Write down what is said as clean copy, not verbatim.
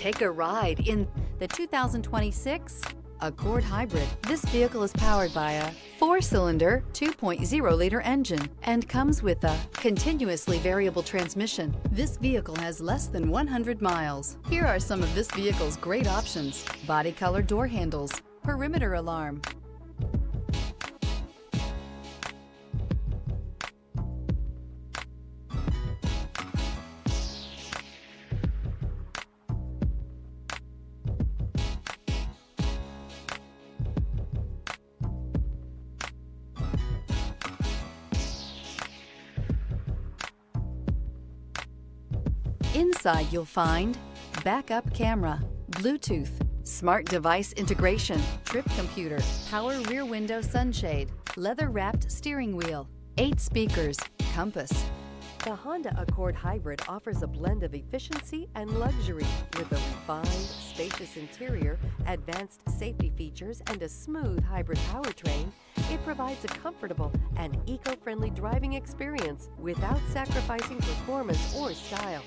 Take a ride in the 2026 Accord Hybrid. This vehicle is powered by a 4-cylinder, 2.0-liter engine and comes with a continuously variable transmission. This vehicle has less than 100 miles. Here are some of this vehicle's great options: body color door handles, perimeter alarm, Inside you'll find backup camera, Bluetooth, smart device integration, trip computer, power rear window sunshade, leather-wrapped steering wheel, 8 speakers, compass. The Honda Accord Hybrid offers a blend of efficiency and luxury with a refined, spacious interior, advanced safety features, and a smooth hybrid powertrain. It provides a comfortable and eco-friendly driving experience without sacrificing performance or style.